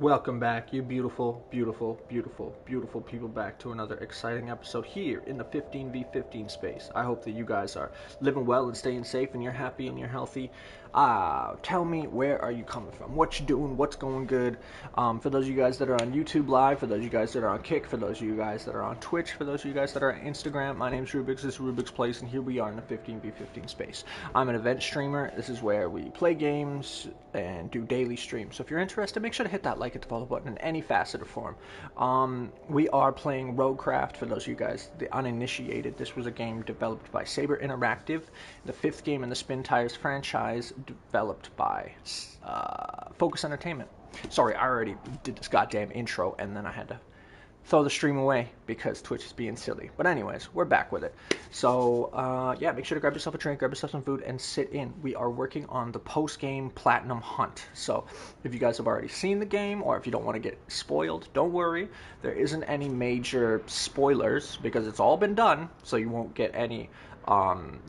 Welcome back, you beautiful, beautiful, beautiful, beautiful people, back to another exciting episode here in the 15v15 space. I hope that you guys are living well and staying safe and you're happy and you're healthy. Tell me, where are you coming from? What you doing? What's going good? For those of you guys that are on YouTube Live, for those of you guys that are on Kick, for those of you guys that are on Twitch, for those of you guys that are on Instagram, my name's Rubik's, this is Rubik's Place, and here we are in the 15v15 space. I'm an event streamer. This is where we play games and do daily streams. So if you're interested, make sure to hit that like and follow button in any facet or form. We are playing Roguecraft. For those of you guys, the uninitiated, this was a game developed by Saber Interactive, the fifth game in the Spin Tires franchise, developed by Focus Entertainment. Sorry, I already did this goddamn intro, and then I had to throw the stream away because Twitch is being silly. But anyways, we're back with it. So yeah, make sure to grab yourself a drink, grab yourself some food, and sit in. We are working on the post-game platinum hunt. So if you guys have already seen the game, or if you don't want to get spoiled, don't worry. There isn't any major spoilers because it's all been done, so you won't get any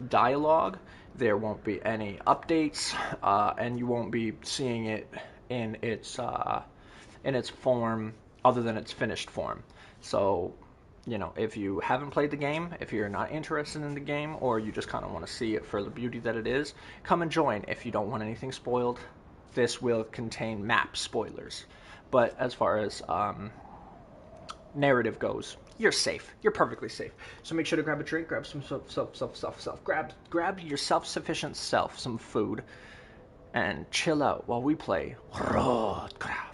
dialogue. There won't be any updates, and you won't be seeing it in its form other than its finished form. So, if you haven't played the game, if you're not interested in the game, or you just kind of want to see it for the beauty that it is, come and join. If you don't want anything spoiled, this will contain map spoilers. But as far as narrative goes, you're safe. You're perfectly safe. So make sure to grab a drink, grab some grab your self-sufficient self some food, and chill out while we play Roadcraft.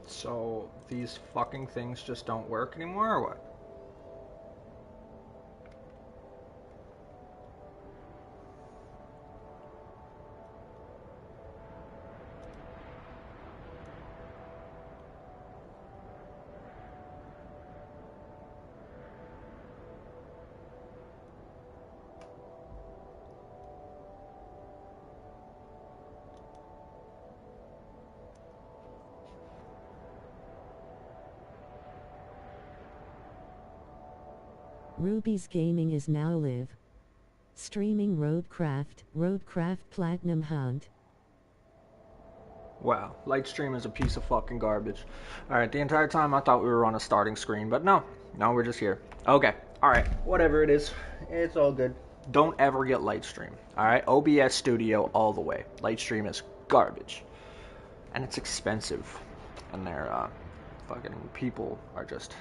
So these fucking things just don't work anymore, or what? Ruby's Gaming is now live. Streaming Roadcraft Platinum Hunt. Wow, Lightstream is a piece of fucking garbage. Alright, the entire time I thought we were on a starting screen, but no, we're just here. Okay, alright, whatever it is, it's all good. Don't ever get Lightstream, alright? OBS Studio all the way. Lightstream is garbage. And it's expensive. And their fucking people are just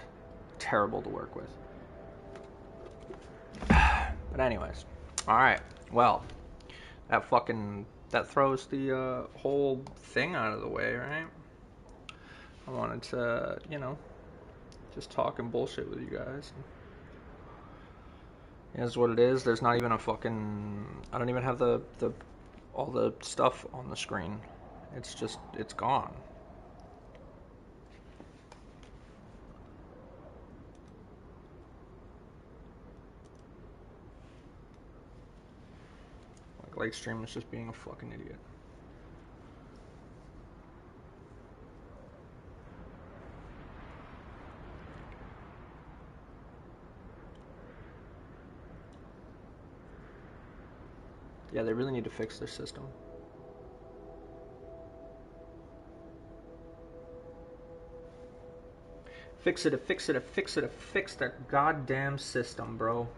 terrible to work with. But anyways, alright, well, that throws the whole thing out of the way, right? I wanted to, just talk and bullshit with you guys. It is what it is. There's not even a fucking... I don't even have all the stuff on the screen. It's gone. Like, Lightstream is just being a fucking idiot. Yeah, they really need to fix their system. Fix that goddamn system, bro.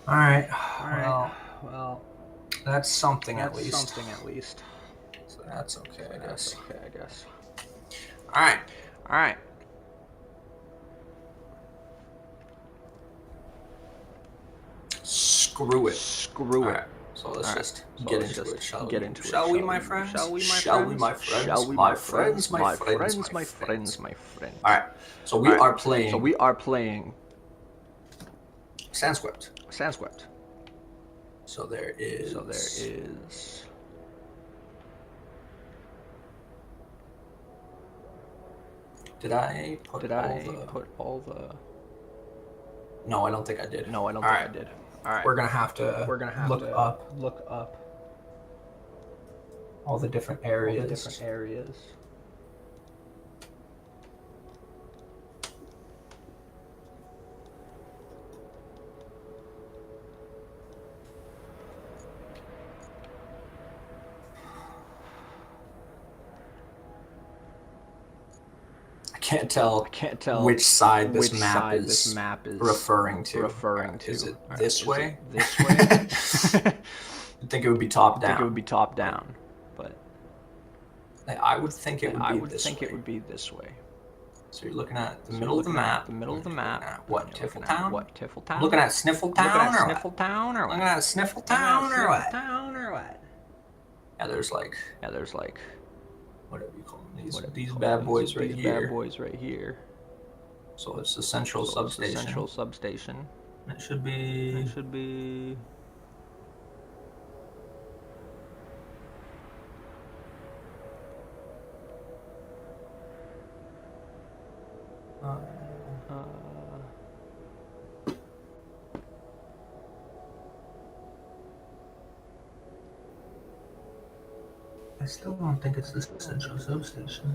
All right. Well, that's something at least. So that's okay, I guess. All right. Screw it. All right. So let's just get into it. Shall we, my friends? Shall we, my friends? My friends. All right. So we are playing. Sandswept. So there is. Did I put all the? No, I don't think I did. No, I don't think I did. All right. We're gonna have to look up all the different areas. I can't tell which side this map is referring to. Is it this way? I think it would be top down. But I would think it would be this way. So you're looking at the middle of the map. What, Tiffletown? Looking at Sniffletown or what? Looking at Sniffletown or what? Yeah, there's like whatever you call them. These bad boys right here. So it's the central substation. It should be. I still don't think it's the central substation.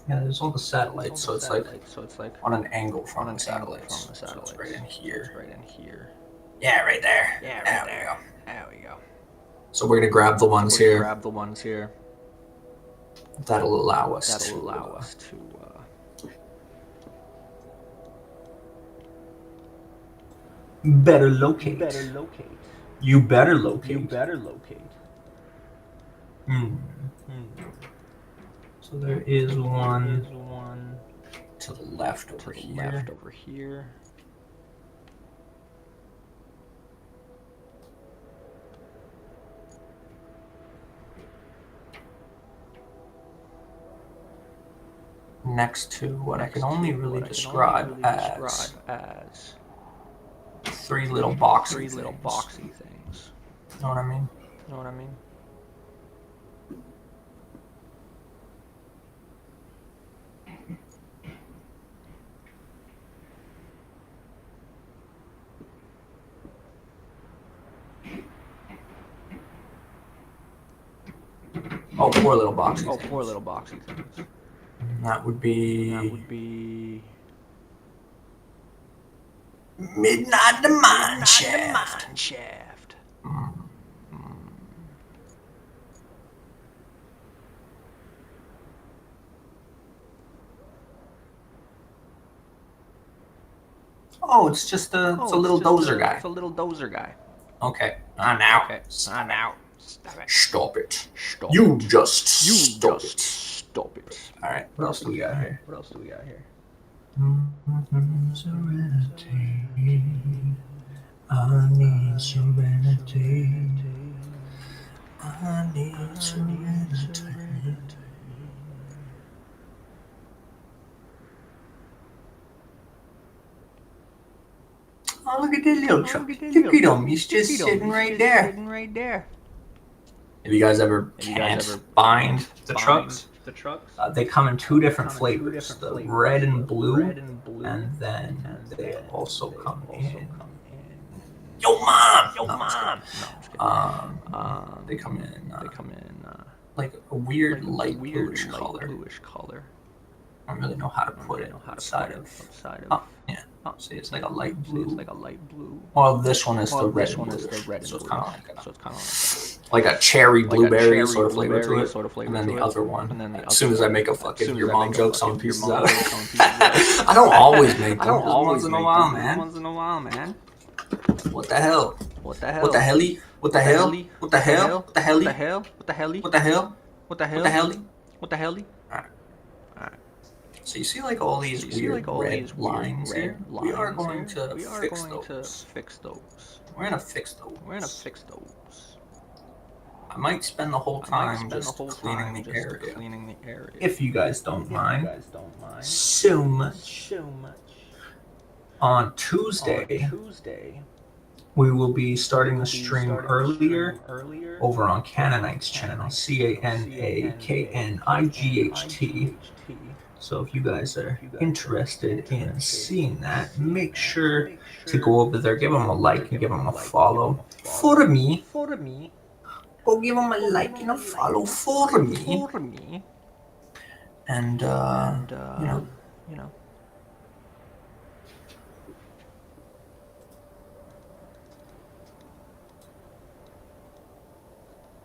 Yeah, there's all the satellites, so it's like on an angle from the satellites. So it's right in here. Yeah, right there. There we go. So we're gonna grab the ones here. That'll allow us to better locate. You better locate. So there is one to the left over here. Next to what I can only really describe as three little boxy things. Know what I mean? Oh, four little boxy things. That would be Midnight the Mine Shaft. Oh, it's just a little dozer guy. Okay. Now. Stop it. You just stop it. All right. What else do we got here? Serenity. I need serenity. Oh, look at that little truck. Look at him. He's just sitting right there. Have you guys ever find the trucks? They come in two different flavors, the red and blue, and then they also come in. Yo, mom! They come in like a weird light bluish color. I don't really know how to put it outside of. Oh, yeah. See, it's like a light blue. Well, this one is the red, so it's kind of like a cherry blueberry sort of flavor to it. And then the other one, as soon as I make a fucking your mom jokes on pieces out of it. I don't always make them. Just once in a while, man. What the hell? What the hell? Alright. So you see like all these weird red lines here? We are going to fix those. We're gonna fix those. I might spend the whole time just cleaning the area. If you guys don't mind. So much. On Tuesday, we will be starting the stream earlier over on Canaanite's channel, CANAKNIGHT. So if you guys are interested in seeing that, make sure to go over there, give them a like and give them a follow for me. Go give them a like and a follow for me. And, you know.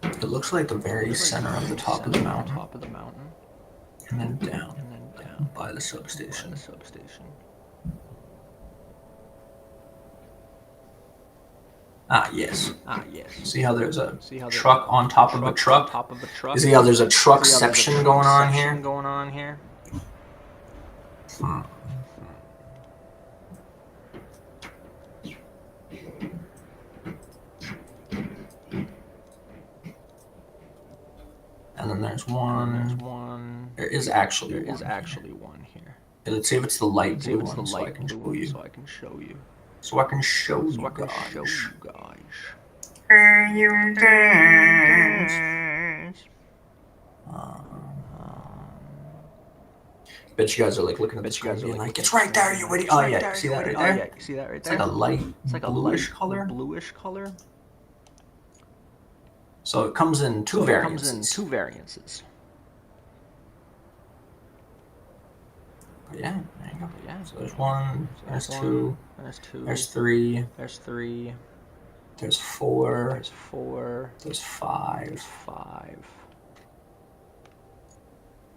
It looks like the very center of the top of the mountain. And then down by the substation. Ah, yes. See how there's a truck on top of a truck? You see how there's a truckception going on here? And then there's one. There is actually one here. Let's see if it's the light blue one, so I can show you. So I can show you guys. Bet you guys are like looking at the screen being like, it's right there, you idiot. Oh yeah, see that right there? It's like a light bluish color. So it comes in two variances. Yeah, there you go. So there's one, there's two, there's three, there's four, there's five.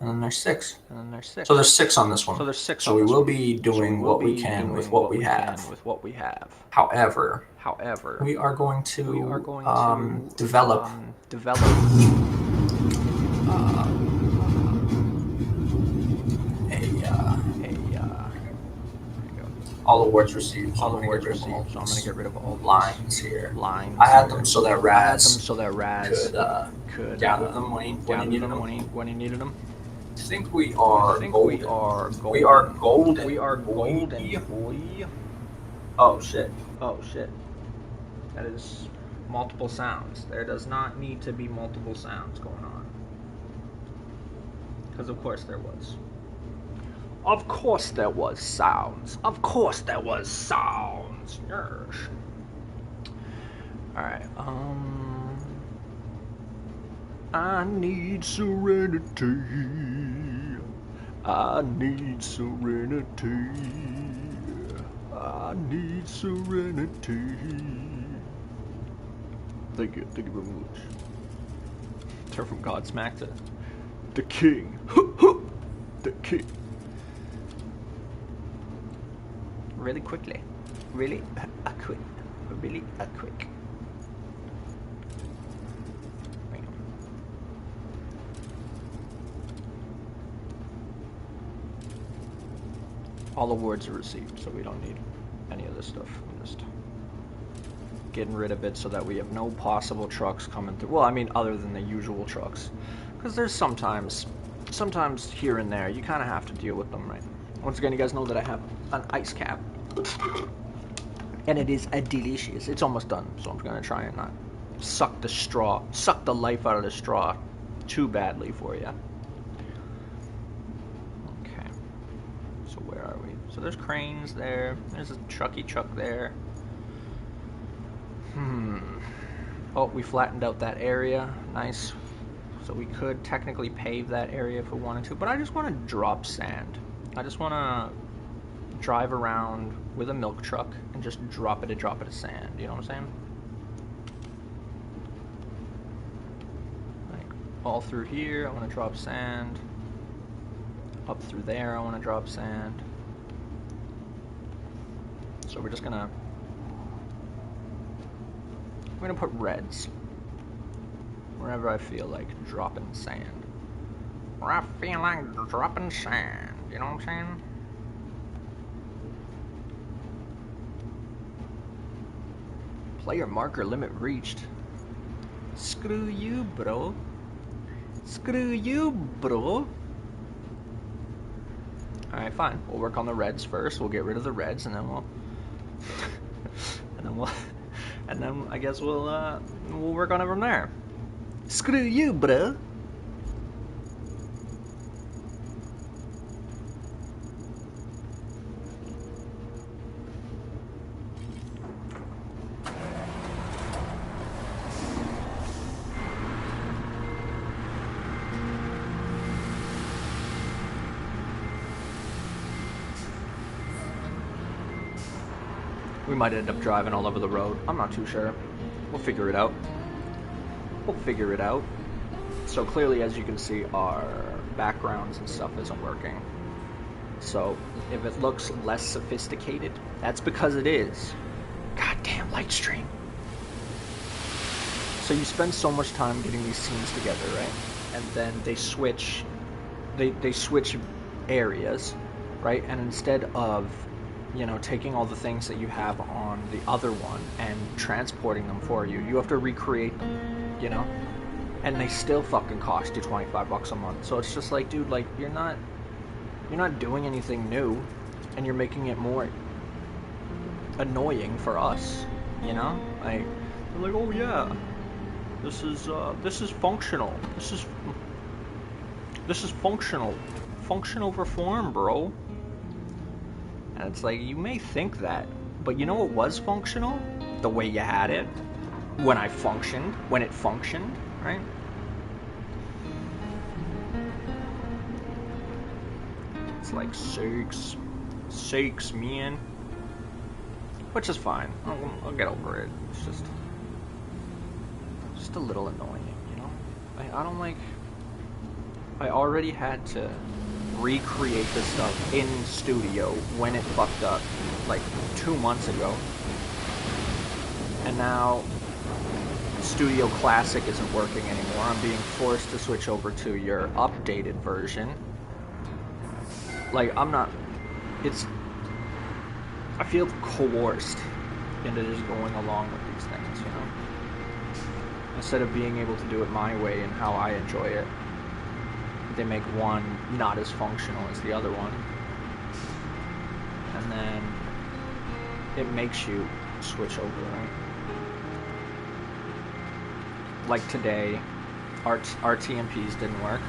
And then there's 6. And then there's 6. So there's 6 on this one. So there's 6 so on we this will one. be doing what we can with what we have. However, we are going to develop all awards received. So I'm going to get rid of all lines here. I had them so that Raz could gather them when he needed them. I think we are golden. We are golden, boy. Oh shit. That is multiple sounds. There does not need to be multiple sounds going on. Because of course there was. Of course there was sounds. Yes. Alright, I need serenity. I need serenity. Thank you very much. Turn from Godsmack to the king. The king. Really quickly. Really quick. All awards are received, so we don't need any of this stuff. I'm just getting rid of it so that we have no possible trucks coming through. Well, I mean, other than the usual trucks. Because there's sometimes here and there, you kind of have to deal with them, right? Once again, you guys know that I have an ice cap. And it is delicious. It's almost done, so I'm going to try and not suck the life out of the straw too badly for you. Okay. So where are we? So there's cranes there. There's a truck there. Oh, we flattened out that area. Nice. So we could technically pave that area if we wanted to, but I just want to drop sand. I just want to drive around with a milk truck and just drop it of sand. You know what I'm saying? Like all through here, I want to drop sand. Up through there, I want to drop sand. So we're gonna put reds wherever I feel like dropping sand. Where I feel like dropping sand. You know what I'm saying? Player marker limit reached. Screw you, bro. Alright, fine. We'll work on the reds first. We'll get rid of the reds, and then and then I guess we'll work on it from there. Screw you, bro. We might end up driving all over the road. I'm not too sure. We'll figure it out. So clearly, as you can see, our backgrounds and stuff isn't working. So if it looks less sophisticated, that's because it is. Goddamn light stream. So you spend so much time getting these scenes together, right? And then they switch areas, right? And instead of, you know, taking all the things that you have on the other one and transporting them for you, you have to recreate them, you know? And they still fucking cost you $25 a month. So it's just like, dude, like, you're not doing anything new, and you're making it more annoying for us, you know? Like, they're like, oh yeah, this is functional. This is functional. Function over form, bro. And it's like, you may think that, but you know what was functional? The way you had it. When it functioned, right? It's like, sakes, man. Which is fine. I'll get over it. It's just a little annoying, you know? I don't like I already had to recreate this stuff in studio when it fucked up like 2 months ago. And now Studio Classic isn't working anymore. I'm being forced to switch over to your updated version. Like, I feel coerced into just going along with these things, you know? Instead of being able to do it my way and how I enjoy it, they make one not as functional as the other one. And then it makes you switch over, right? Like today, our TMPs didn't work.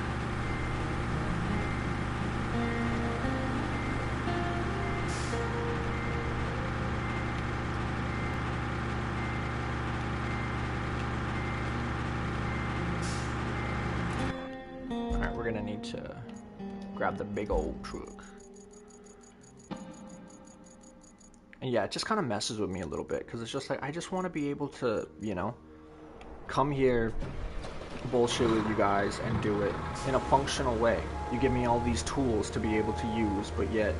Alright, we're gonna need to grab the big old truck. And yeah, it just kind of messes with me a little bit, because it's just like, I just want to be able to, you know, come here, bullshit with you guys, and do it in a functional way. You give me all these tools to be able to use, but yet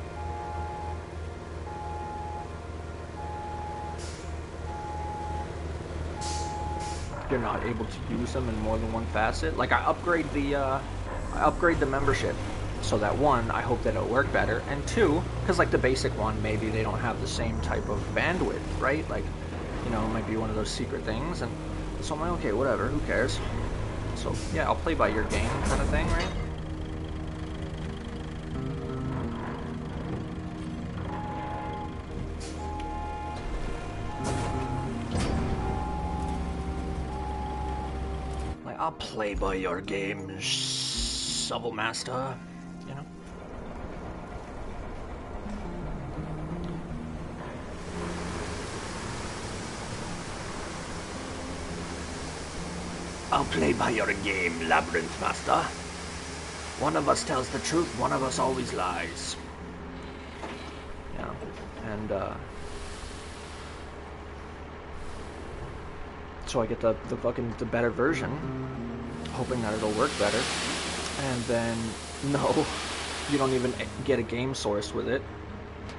you're not able to use them in more than one facet. Like, I upgrade the membership, so that one, I hope that it'll work better, and two, because like the basic one, maybe they don't have the same type of bandwidth, right? Like, you know, it might be one of those secret things, and so I'm like, okay, whatever, who cares? So, yeah, I'll play by your game kind of thing, right? Like, I'll play by your game, Shovel Master, you know? I'll play by your game, Labyrinth Master. One of us tells the truth, one of us always lies. Yeah, and so I get the better version, hoping that it'll work better. And then, no, you don't even get a game source with it.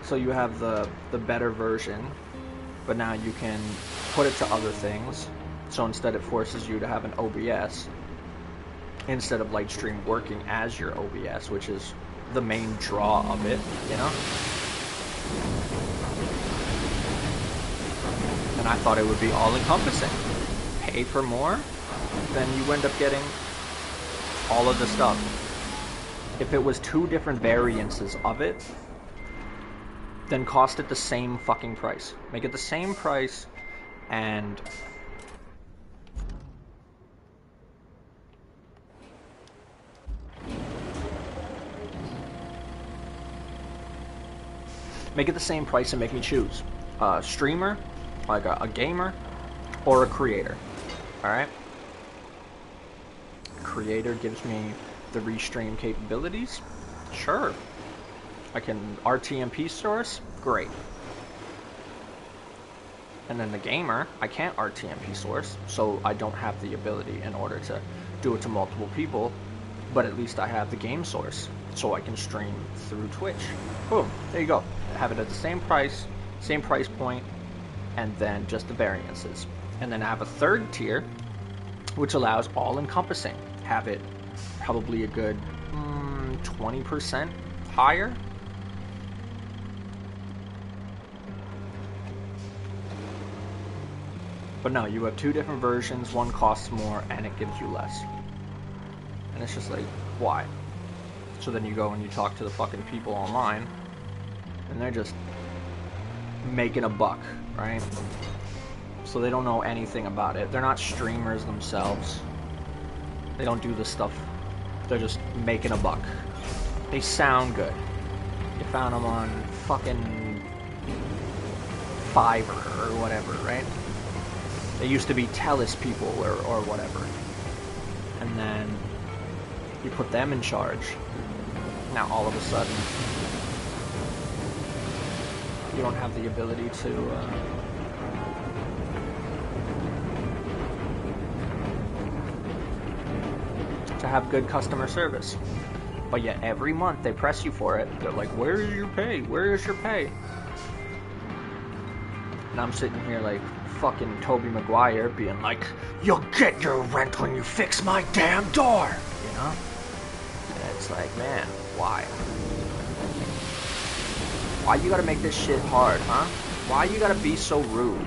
So you have the better version, but now you can put it to other things. So instead it forces you to have an OBS instead of Lightstream working as your OBS, which is the main draw of it, you know? And I thought it would be all-encompassing. Pay for more, then you end up getting all of the stuff. If it was 2 different variances of it, then cost it the same fucking price. Make it the same price, and make it the same price and make me choose a streamer, like a gamer, or a creator. Alright? Creator gives me the restream capabilities. Sure. I can RTMP source. Great. And then the gamer, I can't RTMP source, so I don't have the ability in order to do it to multiple people, but at least I have the game source, so I can stream through Twitch. Boom. There you go. Have it at the same price point, and then just the variances. And then I have a third tier, which allows all-encompassing. Have it probably a good 20% higher. But no, you have 2 different versions, one costs more, and it gives you less. And it's just like, why? So then you go and you talk to the fucking people online, and they're just making a buck, right? So they don't know anything about it. They're not streamers themselves. They don't do this stuff. They're just making a buck. They sound good. You found them on fucking Fiverr or whatever, right? They used to be Telus people or whatever. And then you put them in charge. Now all of a sudden, you don't have the ability to have good customer service. But yet every month they press you for it. They're like, where is your pay? Where is your pay? And I'm sitting here like fucking Tobey Maguire being like, you'll get your rent when you fix my damn door, you know? And it's like, man, why? Why you gotta make this shit hard, huh? Why you gotta be so rude?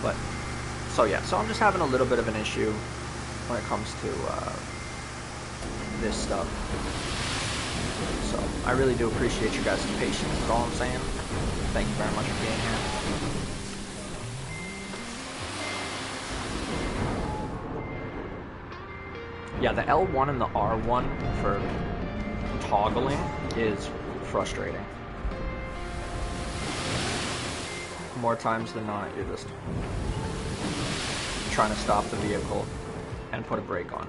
But, so yeah, so I'm just having a little bit of an issue when it comes to this stuff. So, I really do appreciate you guys' patience, is all I'm saying. Thank you very much for being here. Yeah, the L1 and the R1 for toggling is frustrating. More times than not, you're just trying to stop the vehicle and put a brake on.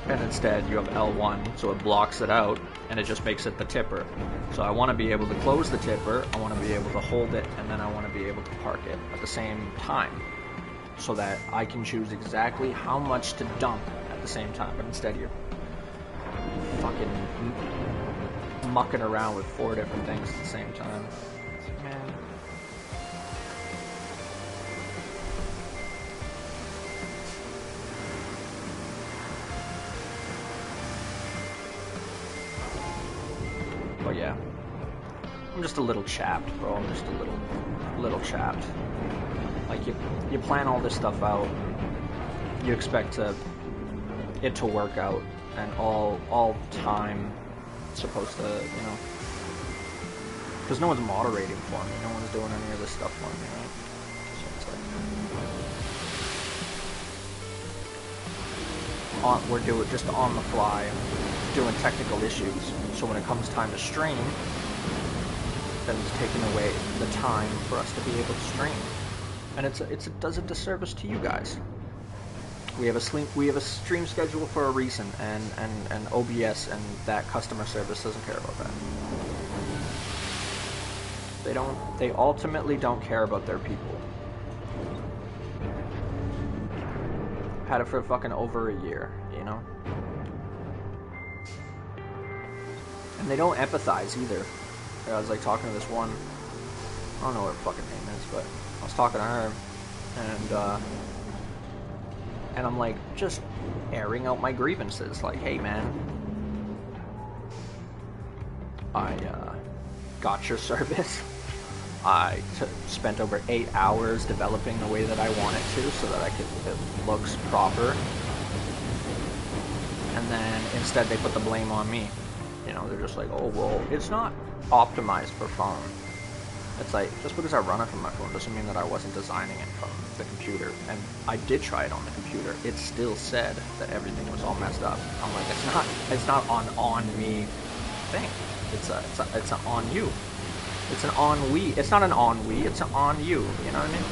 And instead you have L1, so it blocks it out, and it just makes it the tipper. So I want to be able to close the tipper, I want to be able to hold it, and then I want to be able to park it at the same time, so that I can choose exactly how much to dump at the same time. But instead you're fucking mucking around with 4 different things at the same time. Man. But yeah, I'm just a little chapped, bro. I'm just a little chapped. Like you plan all this stuff out, you expect it to work out, and all time supposed to, you know, because no one's moderating for me, no one's doing any of this stuff for me, right? So it's like we're doing just on the fly, doing technical issues. So when it comes time to stream, then it's taking away the time for us to be able to stream, and it does a disservice to you guys. We have a stream schedule for a reason, and OBS and that customer service doesn't care about that. They ultimately don't care about their people. Had it for fucking over a year, you know? And they don't empathize either. I was like talking to this one, I don't know what her fucking name is, but I was talking to her, and I'm like just airing out my grievances, like, hey man, I got your service. I spent over 8 hours developing the way that I want it to, so that it looks proper. And then instead they put the blame on me. You know, they're just like, oh, well, it's not optimized for phone. It's like, just because I run it from my phone doesn't mean that I wasn't designing it from the computer. And I did try it on the computer. It still said that everything was all messed up. I'm like, it's not on me thing. It's an on you. It's an on we. It's not an on we. It's an on you. You know what I mean?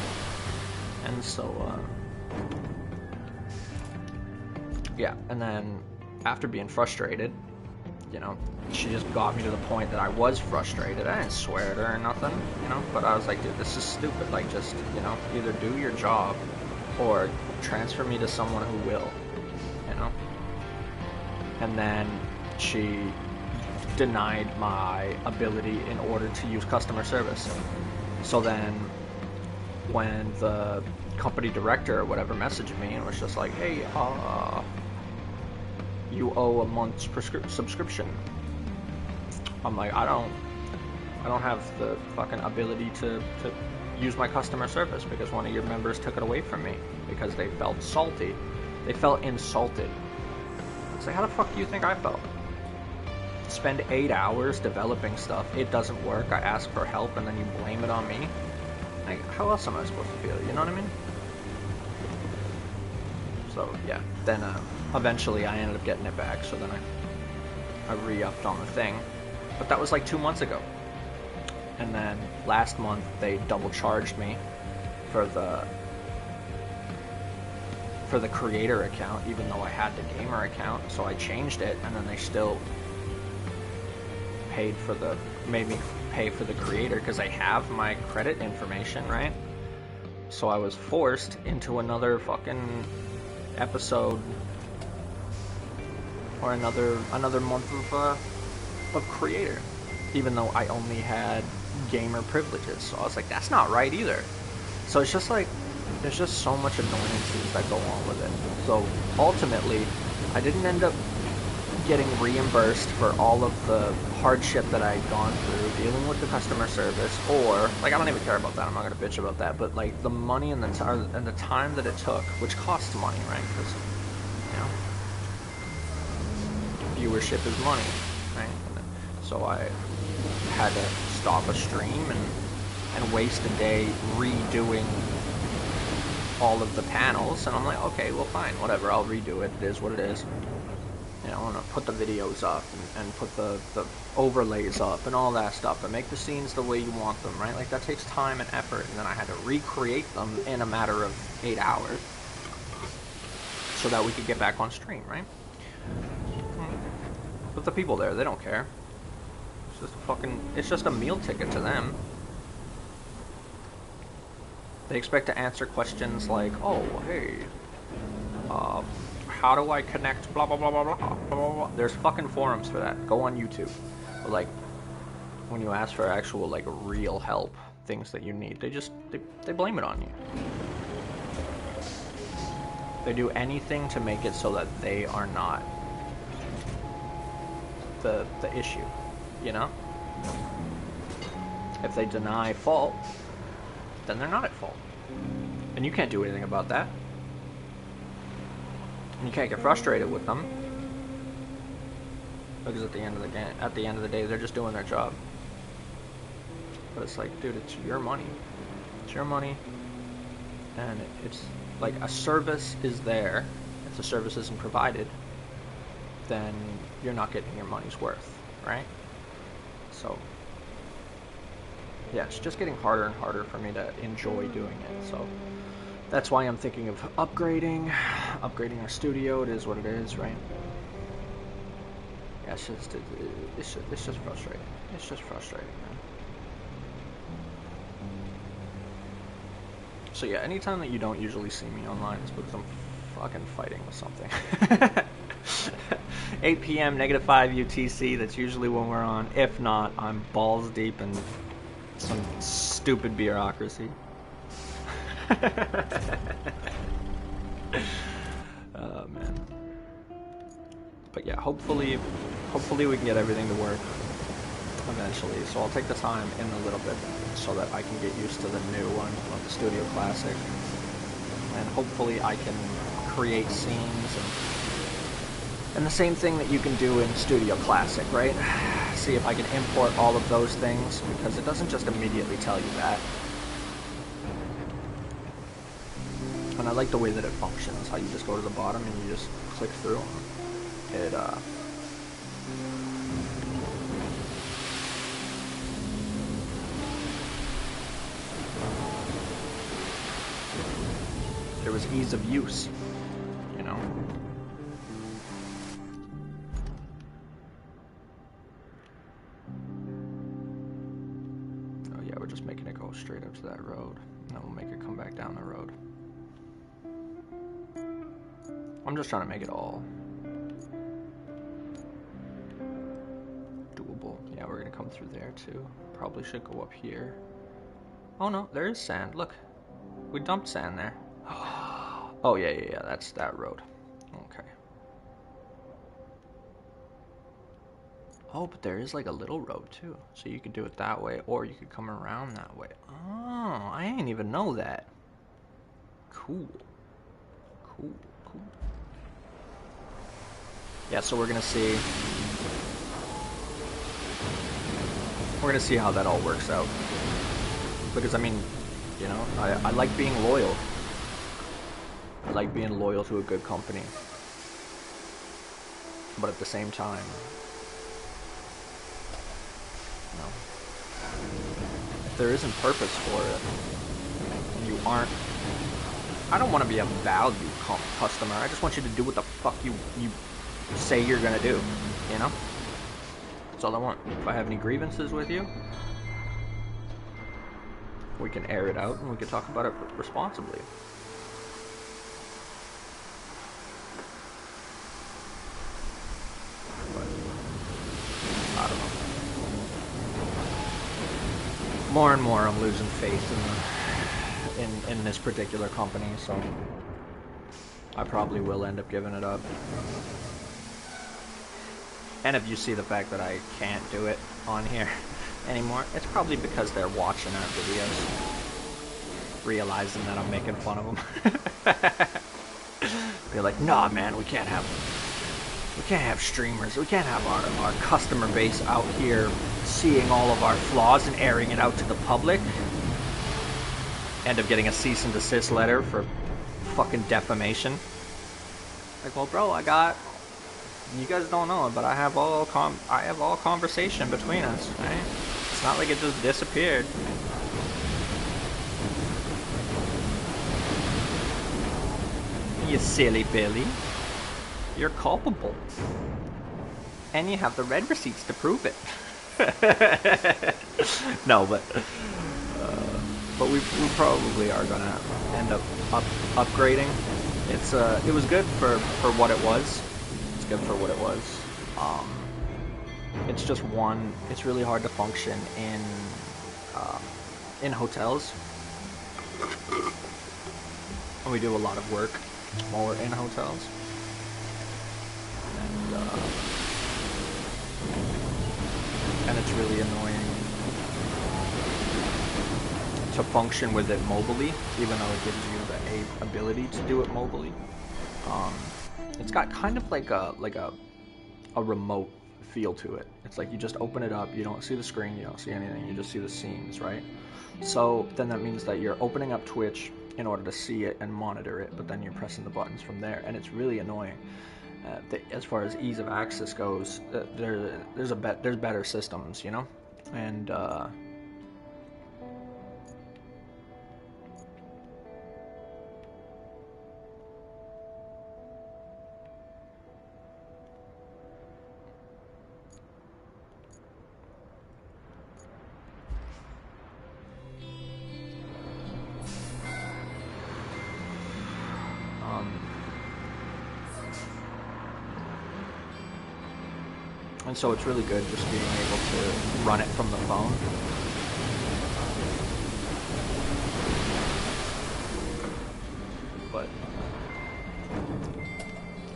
And so, yeah. And then after being frustrated, you know, she just got me to the point that I was frustrated. I didn't swear at her or nothing, you know, but I was like, dude, this is stupid. Like, just, you know, either do your job or transfer me to someone who will, you know. And then she denied my ability in order to use customer service. So then when the company director or whatever messaged me and was just like, hey, you owe a month's subscription. I'm like, I don't have the fucking ability to use my customer service because one of your members took it away from me because they felt salty. They felt insulted. It's like, how the fuck do you think I felt? Spend 8 hours developing stuff, it doesn't work, I ask for help, and then you blame it on me? Like, how else am I supposed to feel, you know what I mean? So, yeah, then eventually I ended up getting it back, so then I re-upped on the thing. But that was like 2 months ago. And then last month they double charged me for the creator account, even though I had the gamer account, so I changed it, and then they still made me pay for the creator because I have my credit information, right? So I was forced into another fucking episode, or another month of creator, even though I only had gamer privileges. So I was like, that's not right either. So it's just like, there's just so much annoyances that go on with it. So ultimately, I didn't end up getting reimbursed for all of the hardship that I had gone through dealing with the customer service, or like, I don't even care about that, I'm not gonna bitch about that, but like the money and the time that it took, which costs money, right? Because, you know, viewership is money, right? So I had to stop a stream and waste a day redoing all of the panels, and I'm like, okay, well, fine, whatever, I'll redo it. It is what it is. You know, I'm gonna put the videos up and put the overlays up and all that stuff, and make the scenes the way you want them, right? Like, that takes time and effort, and then I had to recreate them in a matter of 8 hours so that we could get back on stream, right? But the people there, they don't care. It's just a meal ticket to them. They expect to answer questions like, oh, hey, how do I connect blah, blah, blah, blah, blah, blah, blah, blah. There's fucking forums for that. Go on YouTube. But, like, when you ask for actual, like, real help, things that you need, they blame it on you. They do anything to make it so that they are not the issue, you know? If they deny fault, then they're not at fault. And you can't do anything about that. And you can't get frustrated with them. Because at the end of the day, they're just doing their job. But it's like, dude, it's your money. It's your money. And it's like, a service is there. If the service isn't provided, then you're not getting your money's worth, right? So, yeah, it's just getting harder and harder for me to enjoy doing it. So that's why I'm thinking of upgrading our studio. It is what it is, right? Yeah, it's just frustrating. It's just frustrating, man. So yeah, anytime that you don't usually see me online, it's because I'm fucking fighting with something. 8 p.m. -5 UTC, that's usually when we're on. If not, I'm balls deep in some stupid bureaucracy. Oh, man. But yeah, hopefully we can get everything to work eventually. So I'll take the time in a little bit so that I can get used to the new one of the Studio Classic. And hopefully I can create scenes and the same thing that you can do in Studio Classic, right? See if I can import all of those things, because it doesn't just immediately tell you that. And I like the way that it functions, how you just go to the bottom and you just click through them. There was ease of use, you know? Oh yeah, we're just making it go straight up to that road, and then we'll make it come back down the road. I'm just trying to make it all doable. Yeah, we're gonna come through there too. Probably should go up here. Oh no, there is sand. Look, we dumped sand there. Oh yeah, that's that road. Okay. Oh, but there is like a little road too. So you could do it that way, or you could come around that way. Oh, I didn't even know that. Cool. Yeah, so we're gonna see how that all works out. Because I mean, you know, I like being loyal. I like being loyal to a good company. But at the same time, you know, if there isn't purpose for it, and you aren't, I don't want to be a value customer. I just want you to do what the fuck you say you're gonna do, you know? That's all I want. If I have any grievances with you, we can air it out and we can talk about it responsibly. But, I don't know. More and more I'm losing faith in this particular company, so I probably will end up giving it up. And if you see the fact that I can't do it on here anymore, it's probably because they're watching our videos, realizing that I'm making fun of them. Be like, nah, man, we can't have streamers. We can't have our customer base out here seeing all of our flaws and airing it out to the public. End up getting a cease and desist letter for fucking defamation. Like, well, bro, you guys don't know it, but I have all conversation between us, right? It's not like it just disappeared. You silly Billy. You're culpable. And you have the red receipts to prove it. No, but we probably are gonna end up upgrading. It was good for what it was. It's good for what it was. It's just it's really hard to function in hotels. And we do a lot of work while we're in hotels. And it's really annoying to function with it mobily, even though it gives you the ability to do it mobily. It's got kind of like a remote feel to it. It's like you just open it up, you don't see the screen, you don't see anything, you just see the scenes, right? So then that means that you're opening up Twitch in order to see it and monitor it, but then you're pressing the buttons from there, and it's really annoying. As far as ease of access goes, there's better systems, you know, and so it's really good just being able to run it from the phone. But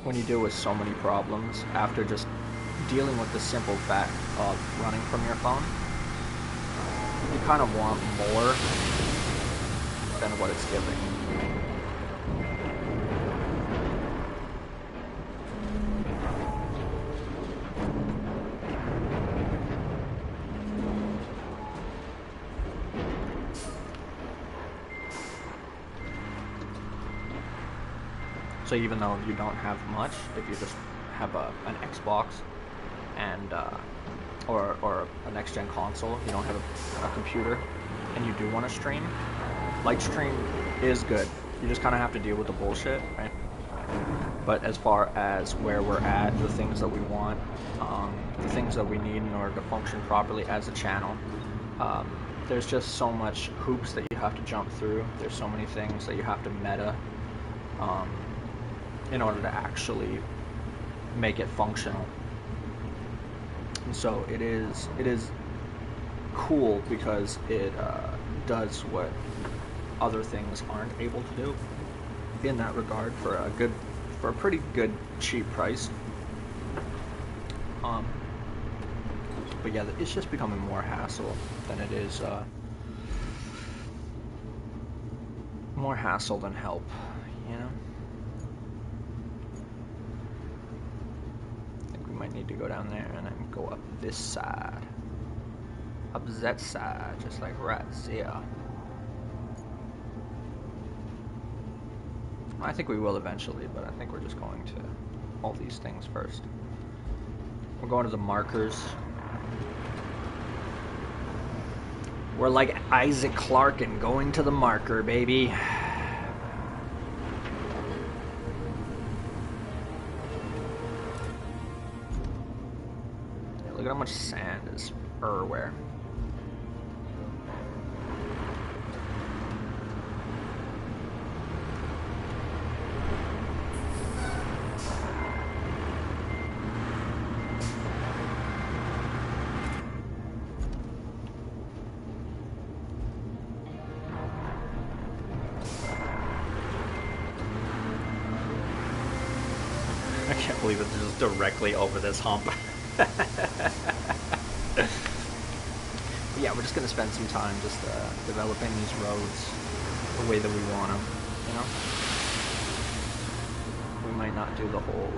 when you deal with so many problems after just dealing with the simple fact of running from your phone, you kind of want more than what it's giving. So even though you don't have much, if you just have an Xbox and or a next-gen console, you don't have a computer, and you do want to stream, Lightstream is good. You just kind of have to deal with the bullshit, right? But as far as where we're at, the things that we want, the things that we need in order to function properly as a channel, there's just so much hoops that you have to jump through. There's so many things that you have to meta in order to actually make it functional. And so it is cool because it does what other things aren't able to do in that regard for a pretty good cheap price. But yeah, it's just becoming more hassle than it is more hassle than help, you know? Might need to go down there and then go up this side, up that side, just like right there. I think we will eventually, but I think we're just going to all these things first. We're going to the markers. We're like Isaac Clarke and going to the marker, baby. Look at how much sand is everywhere. can't believe it's just directly over this hump. Yeah, we're just gonna spend some time just developing these roads the way that we want them, you know? We might not do the whole,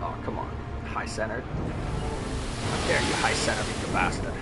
oh, come on. High-centered. How dare you high-center me, you bastard.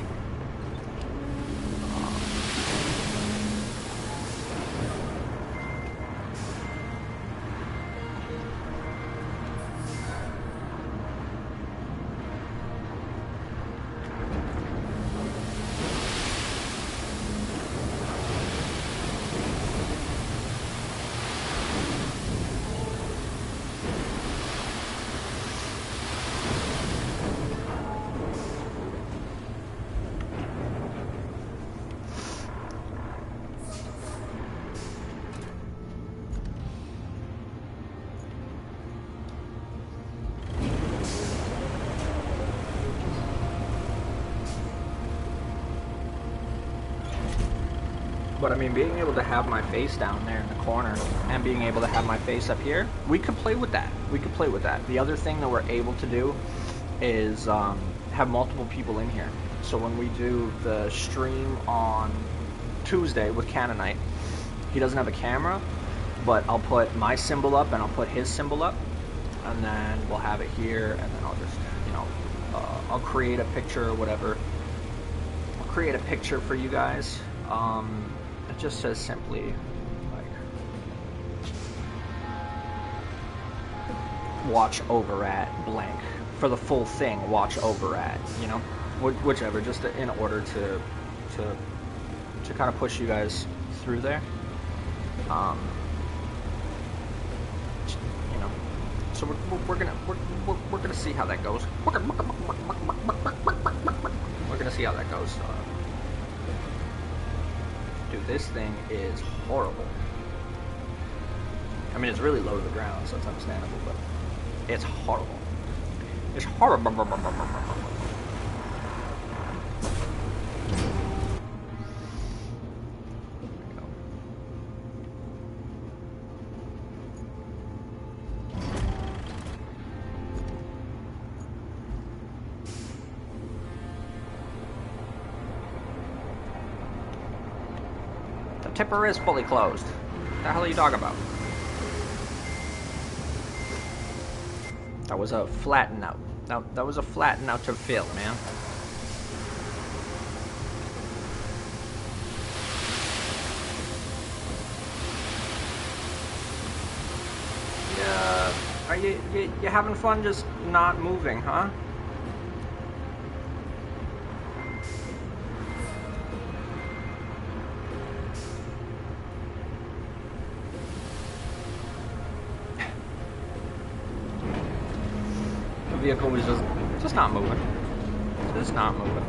But I mean, being able to have my face down there in the corner and being able to have my face up here, we could play with that. We could play with that. The other thing that we're able to do is have multiple people in here. So when we do the stream on Tuesday with Canaanite, he doesn't have a camera, but I'll put my symbol up and I'll put his symbol up, and then we'll have it here, and then I'll just, you know, I'll create a picture or whatever. I'll create a picture for you guys. It just says simply, like, watch over at blank. For the full thing, watch over at, you know? Whichever, just in order to kind of push you guys through there. You know, so we're gonna see how that goes. We're gonna see how that goes. Dude, this thing is horrible. I mean, it's really low to the ground, so it's understandable, but it's horrible. It's horrible. Tipper is fully closed. What the hell are you talking about? That was a flatten out. That was a flatten out to fill, man. Yeah. Are you having fun just not moving, huh? Vehicle was just not moving. Just not moving.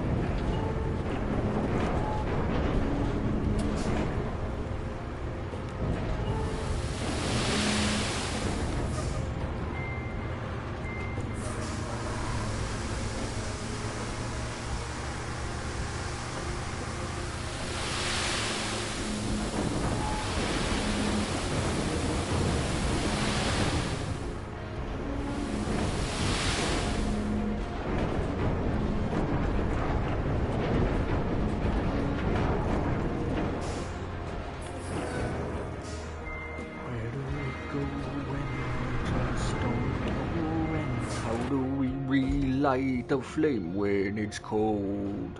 Light the flame when it's cold.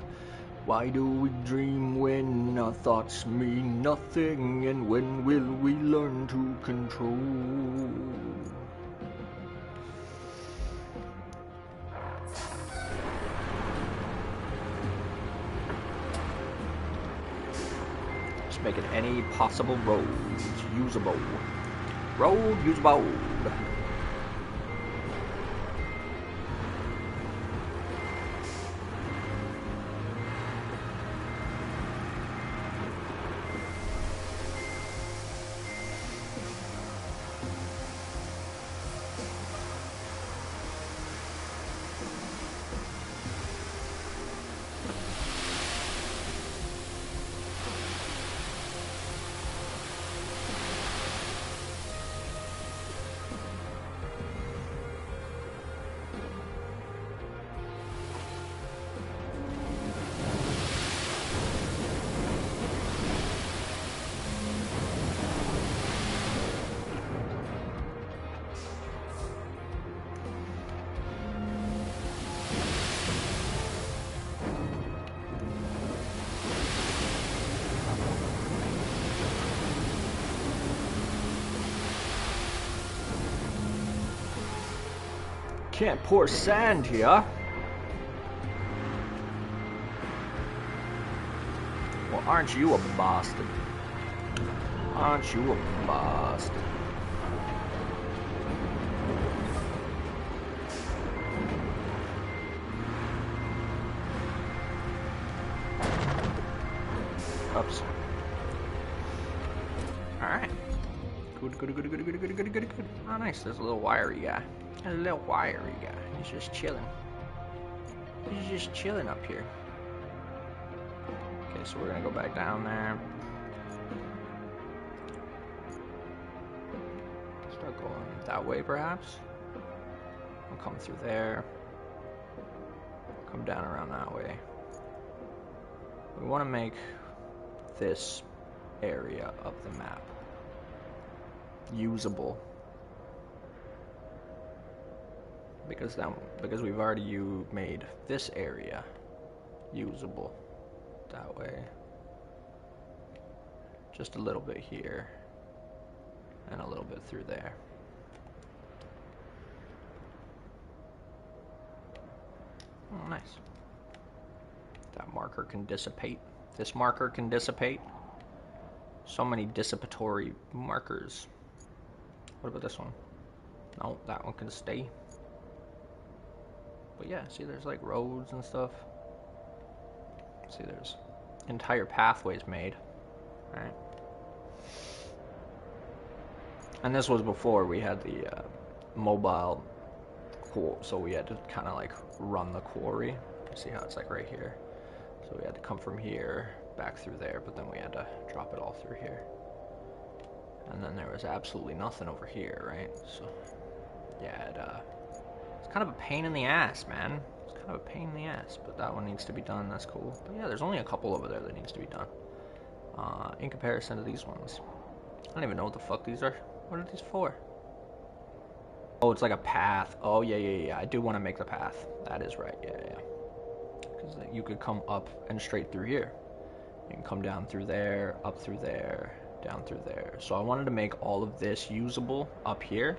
Why do we dream when our thoughts mean nothing? And when will we learn to control? Just making any possible roads usable. Road usable. Can't pour sand here. Well, aren't you a bastard? Aren't you a bastard? Oops. Alright. Good. Oh, nice. There's a little wiry guy. A little wiry guy. He's just chilling. He's just chilling up here. Okay, so we're gonna go back down there. Start going that way, perhaps. We'll come through there. Come down around that way. We want to make this area of the map usable, because we've already made this area usable that way. Just a little bit here and a little bit through there. Oh, nice. That marker can dissipate. This marker can dissipate. So many dissipatory markers. What about this one? No, that one can stay. But yeah, see, there's like roads and stuff. See, there's entire pathways made. Right. And this was before we had the mobile quarry, so we had to kind of like run the quarry. See how it's like right here? So we had to come from here back through there, but then we had to drop it all through here. And then there was absolutely nothing over here, right? So yeah, it's kind of a pain in the ass, man. It's kind of a pain in the ass, but that one needs to be done. That's cool. But yeah, there's only a couple over there that needs to be done. In comparison to these ones. I don't even know what the fuck these are. What are these for? Oh, it's like a path. Oh, yeah. I do want to make the path. That is right. Yeah. Because you could come up and straight through here. You can come down through there, up through there, down through there. So I wanted to make all of this usable up here.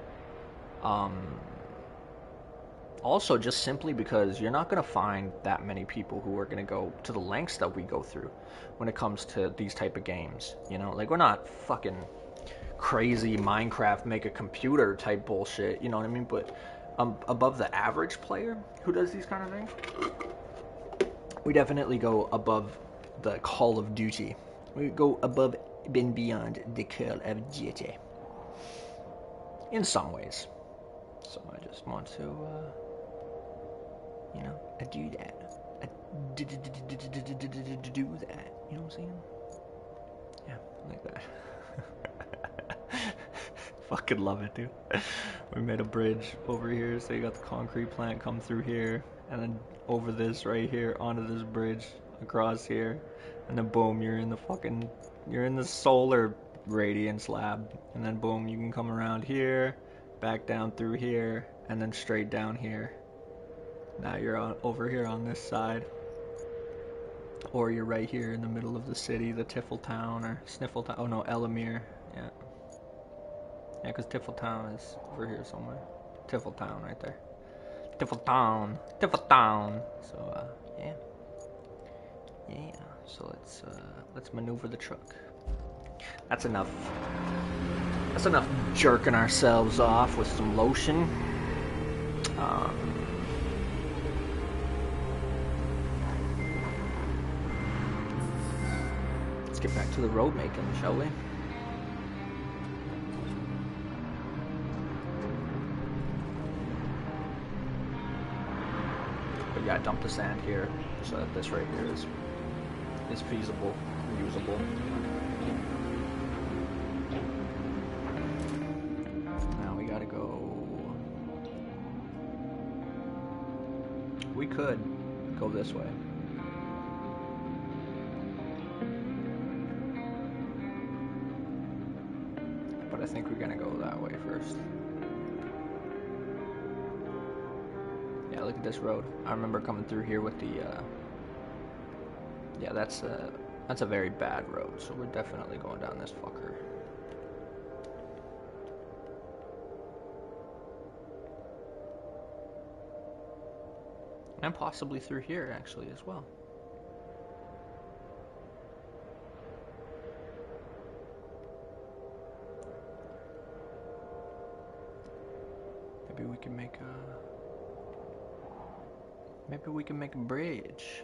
Also, just simply because you're not going to find that many people who are going to go to the lengths that we go through when it comes to these type of games. You know, like, we're not fucking crazy Minecraft make a computer type bullshit, you know what I mean? But above the average player who does these kind of things, we definitely go above the Call of Duty. We go above and beyond the Call of Duty in some ways. So I just want to you know, do that. Do that. You know what I'm saying? Yeah, like that. Fucking love it, dude. We made a bridge over here, so you got the concrete plant come through here, and then over this right here, onto this bridge, across here, and then boom, you're in the solar radiance lab, and then boom, you can come around here, back down through here, and then straight down here. Now you're over here on this side, or you're right here in the middle of the city, the Tiffletown or Sniffletown. Oh no, Elamir. Yeah, because Tiffletown is over here somewhere. Tiffletown right there. Tiffletown. So yeah. So let's maneuver the truck. That's enough. That's enough jerking ourselves off with some lotion. Let's get back to the road making, shall we? But yeah, dump the sand here so that this right here is feasible, usable. Now we gotta go. We could go this way. But I think we're gonna go that way first. Yeah, look at this road. I remember coming through here with the yeah, that's a very bad road, so we're definitely going down this fucker. And possibly through here, actually, as well. Maybe we can make a bridge.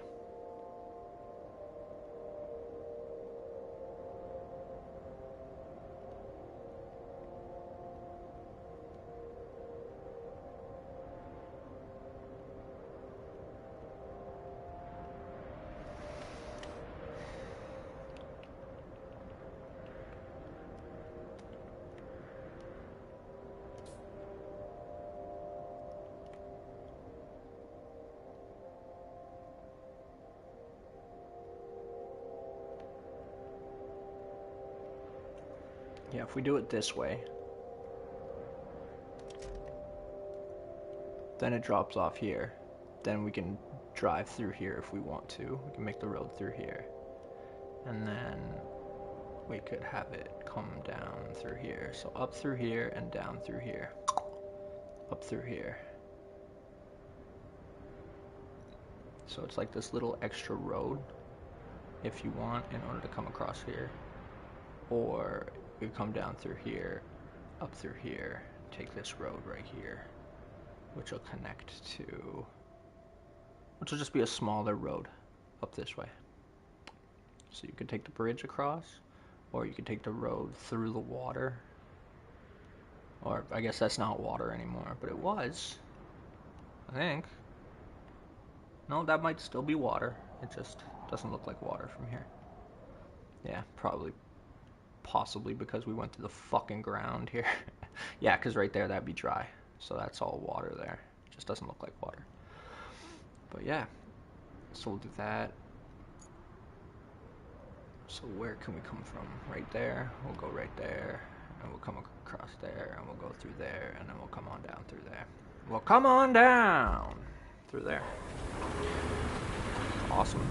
Yeah, if we do it this way, then it drops off here. Then we can drive through here if we want to. We can make the road through here. And then we could have it come down through here. So up through here and down through here. Up through here. So it's like this little extra road, if you want, in order to come across here. Or you come down through here, up through here, take this road right here, which will connect to, which will just be a smaller road up this way. So you could take the bridge across, or you could take the road through the water. Or I guess that's not water anymore, but it was, I think. No, that might still be water. It just doesn't look like water from here. Yeah, probably. Possibly because we went through the fucking ground here. Yeah, because right there that'd be dry. So that's all water there. It just doesn't look like water. But yeah. So we'll do that. So where can we come from? Right there. We'll go right there. And we'll come across there. And we'll go through there. And then we'll come on down through there. We'll come on down through there. Awesome.